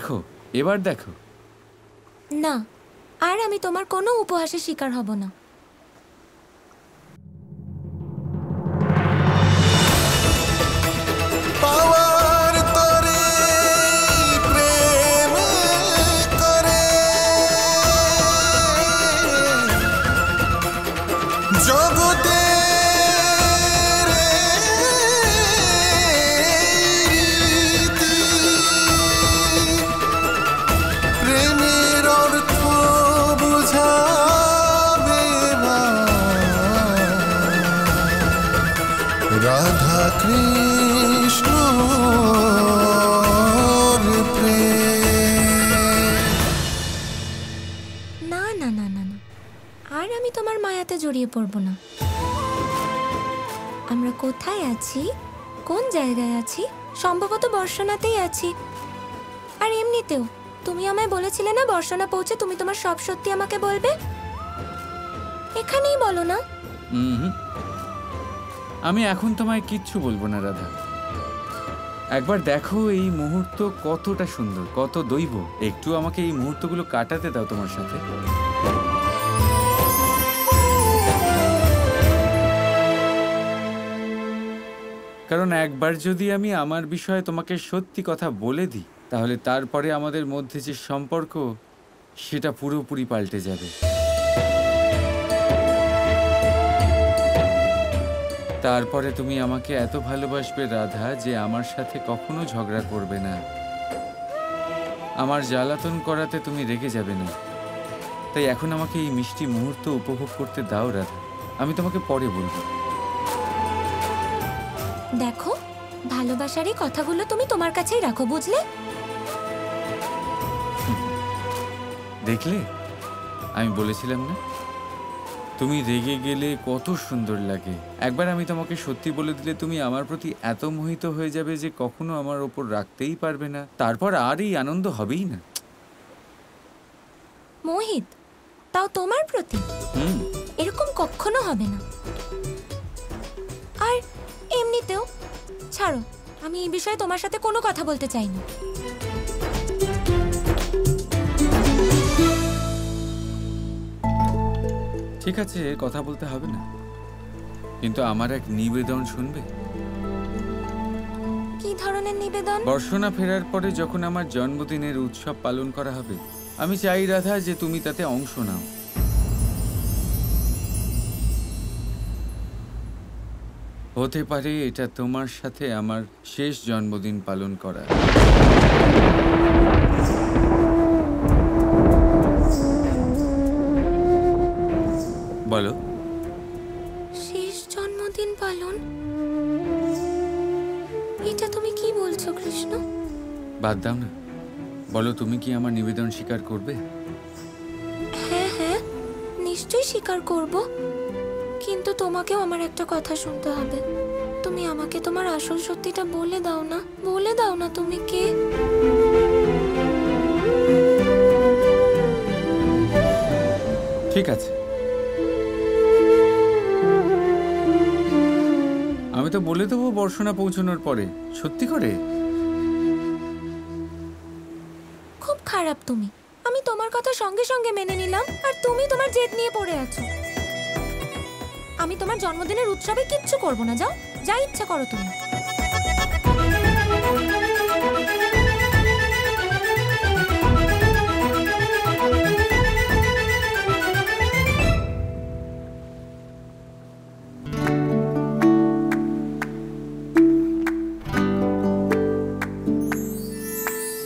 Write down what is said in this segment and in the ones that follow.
দেখো, এবার দেখো। না, আর আমি তোমার কোনো উপহাসের শিকার হব না। রাধা কৃষ্ণ না না না না না, আর আমি তোমার মায়াতে জড়িয়ে পড়ব না। আমরা কোথায় আছি, কোন জায়গায় আছি? সম্ভবত বর্ষণাতেই আছি। আর এমনিতেও তুমি আমায় বলেছিলে না বর্ষণা পৌঁছে তুমি তোমার সব সত্যি আমাকে বলবে। এখানেই বলো না। আমি এখন তোমায় কিচ্ছু বলবো না রাধা। একবার দেখো এই মুহূর্ত কতটা সুন্দর, কত দৈব। একটু আমাকে এই মুহূর্তগুলো কাটাতে দাও তোমার সাথে। কারণ একবার যদি আমি আমার বিষয়ে তোমাকে সত্যি কথা বলে দিই, তাহলে তারপরে আমাদের মধ্যে যে সম্পর্ক সেটা পুরোপুরি পাল্টে যাবে। তারপরে তুমি আমাকে এত ভালোবাসবে রাধা যে আমার সাথে কখনো ঝগড়া করবে না, আমার জ্বালাতন করাতে তুমি রেগে যাবে না। তাই এখন আমাকে এই মিষ্টি মুহূর্ত উপভোগ করতে দাও রাধা, আমি তোমাকে পরে বলবো। দেখো, ভালোবাসার এই কথাগুলো তুমি তোমার কাছেই রাখো, বুঝলে? দেখলে, আমি বলেছিলাম না তুমি রেগে গেলে কত সুন্দর লাগে। একবার আমি তোমাকে সত্যি বলে দিলে তুমি আমার প্রতি এত মোহিত হয়ে যাবে যে কখনো আমার ওপর রাখতেই পারবে না, তারপর আর এই আনন্দ হবেই না। মোহিত? তাও তোমার প্রতি? এরকম কখনো হবে না। আর এমনিতেও ছাড়ো, আমি এই বিষয়ে তোমার সাথে কোনো কথা বলতে চাই না। ঠিক আছে, কথা বলতে হবে না, কিন্তু আমার এক নিবেদন শুনবে? কি ধরনের নিবেদন? বর্ষণা ফেরার পরে যখন আমার জন্মদিনের উৎসব পালন করা হবে, আমি চাই রাধা যে তুমি তাতে অংশ নাও। হতে পারে এটা তোমার সাথে আমার শেষ জন্মদিন পালন করা। বলো। শেষ জন্মদিন পালন? এটা তুমি কি বলছো কৃষ্ণ? বাদ দাও না, বলো তুমি কি আমার নিবেদন স্বীকার করবে? হ্যাঁ হ্যাঁ, নিশ্চয়ই স্বীকার করব, কিন্তু তোমাকেও আমার একটা কথা শুনতে হবে। তুমি আমাকে তোমার আসল সত্যিটা বলে দাও না, বলে দাও না তুমি কে। ঠিক আছে, আমি তো বলে দেবো বর্ষণা পৌঁছানোর পরে। সত্যি করে? খুব খারাপ তুমি। আমি তোমার কথা সঙ্গে সঙ্গে মেনে নিলাম, আর তুমি তোমার জেদ নিয়ে পড়ে আছো। আমি তোমার জন্মদিনের উৎসবে কিচ্ছু করব না, যাও, যা ইচ্ছা করো তুমি।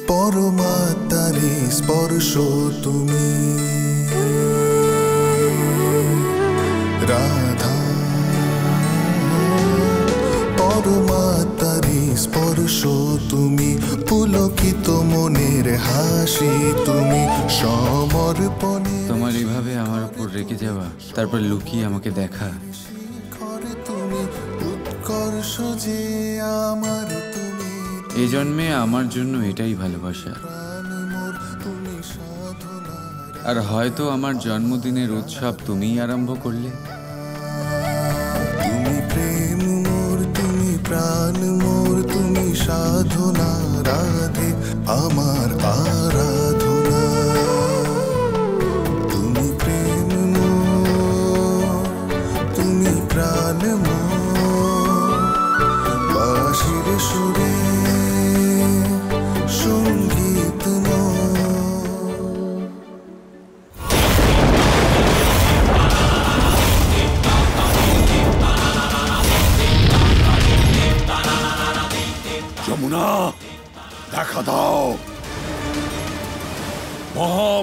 পরমাত্মারে স্পর্শ তুমি রাধা, পরমাত্মারে স্পর্শ তুমি, পুলকিত মনের হাসি তুমি, সমর্পণে তোমার এভাবে আমার উপর রেখে যাওয়া, তারপর লুকিয়ে আমাকে দেখা, তুমি উৎকর্ষ যে আমার, তুমি এই জন্মে আমার জন্য এটাই ভালোবাসা। আর হয়তো আমার জন্মদিনের উৎসব তুমিই আরম্ভ করলে। তুমি প্রেম মোর, তুমি প্রাণ মোর, তুমি সাধনা রাধে আমার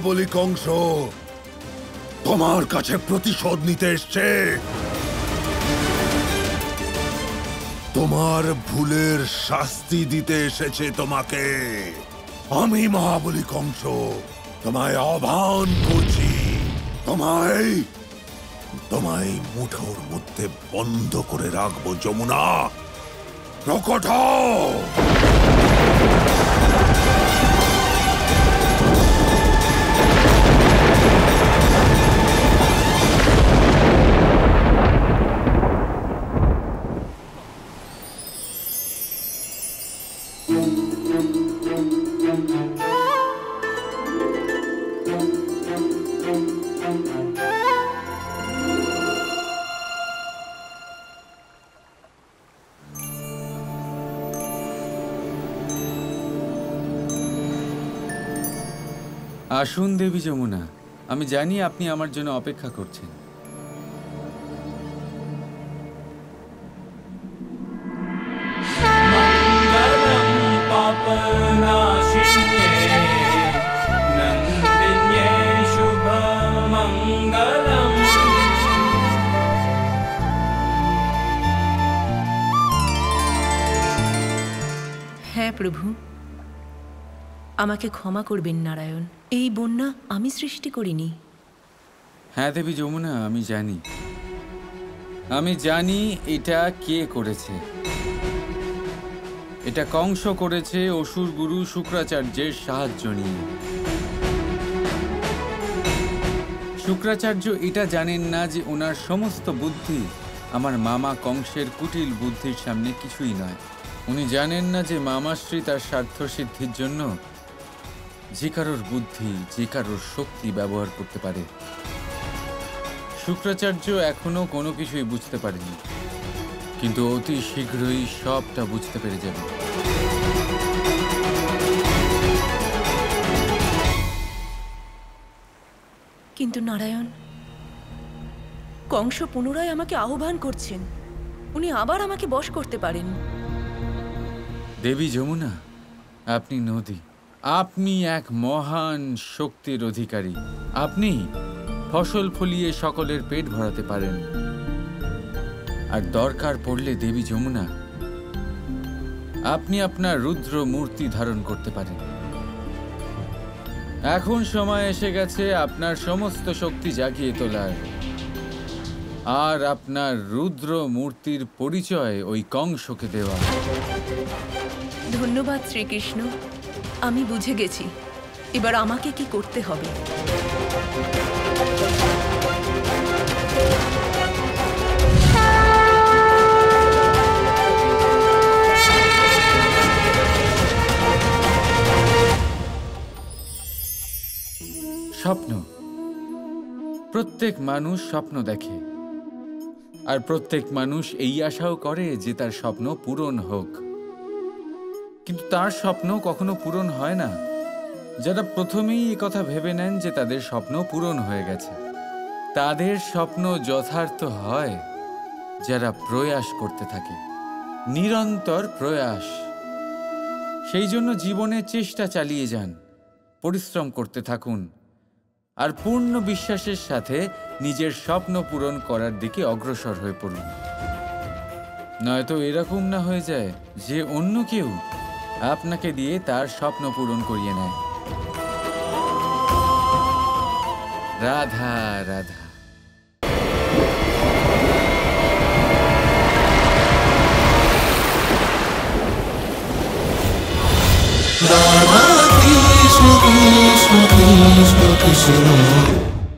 মহাবলী কংস তোমার কাছে প্রতিশোধ নিতে এসছে। তোমার ভুলের শাস্তি দিতে এসেছে তোমাকে। আমি মহাবলী কংস তোমায় আহ্বান করছি। তোমায় মুঠোর মধ্যে বন্ধ করে রাখবো যমুনা। প্রকট হও। আসুন দেবী যমুনা, আমি জানি আপনি আমার জন্য অপেক্ষা করছেন। হ্যাঁ প্রভু, আমাকে ক্ষমা করবেন নারায়ণ। এই বন্যা আমি সৃষ্টি করিনি। হ্যাঁ দেবী যমুনা, আমি জানি এটা কে করেছে। এটা কংস করেছে অসুর গুরু শুক্রাচার্যের সাহায্য নিয়ে। শুক্রাচার্য এটা জানেন না যে ওনার সমস্ত বুদ্ধি আমার মামা কংসের কুটিল বুদ্ধির সামনে কিছুই নয়। উনি জানেন না যে মামাশ্রী তার স্বার্থ সিদ্ধির জন্য যে কারোর বুদ্ধি, যে কারোর শক্তি ব্যবহার করতে পারে। শুক্রাচার্য এখনো কোনো কিছুই বুঝতে পারেনি, কিন্তু অতি শীঘ্রই সবটা বুঝতে পেরে যাবে। কিন্তু নারায়ণ, কংস পুনরায় আমাকে আহ্বান করছেন। উনি আবার আমাকে বশ করতে পারেন। দেবী যমুনা, আপনি নদী, আপনি এক মহান শক্তির অধিকারী। আপনি ফসল ফলিয়ে সকলের পেট ভরাতে পারেন। আর দরকার পড়লে দেবী যমুনা, আপনি আপনার রুদ্র মূর্তি ধারণ করতে পারেন। এখন সময় এসে গেছে আপনার সমস্ত শক্তি জাগিয়ে তোলার, আর আপনার রুদ্র মূর্তির পরিচয় ওই কংসকে দেওয়া। ধন্যবাদ শ্রীকৃষ্ণ, আমি বুঝে গেছি। এবার আমাকে কি করতে হবে? স্বপ্ন। প্রত্যেক মানুষ স্বপ্ন দেখে, আর প্রত্যেক মানুষ এই আশাও করে যে তার স্বপ্ন পূরণ হোক। কিন্তু তার স্বপ্ন কখনো পূরণ হয় না। যারা প্রথমেই এই কথা ভেবে নেন যে তাদের স্বপ্ন পূরণ হয়ে গেছে, তাদের স্বপ্ন যথার্থ হয় যারা প্রয়াস করতে থাকে, নিরন্তর প্রয়াস। সেই জন্য জীবনে চেষ্টা চালিয়ে যান, পরিশ্রম করতে থাকুন, আর পূর্ণ বিশ্বাসের সাথে নিজের স্বপ্ন পূরণ করার দিকে অগ্রসর হয়ে পড়ুন। নয়তো এরকম না হয়ে যায় যে অন্য কেউ আপনাকে দিয়ে তার স্বপ্ন পূরণ করিয়ে নেয়। রাধা রাধা। রাধা কৃষ্ণ কৃষ্ণ কৃষ্ণ কৃষ্ণ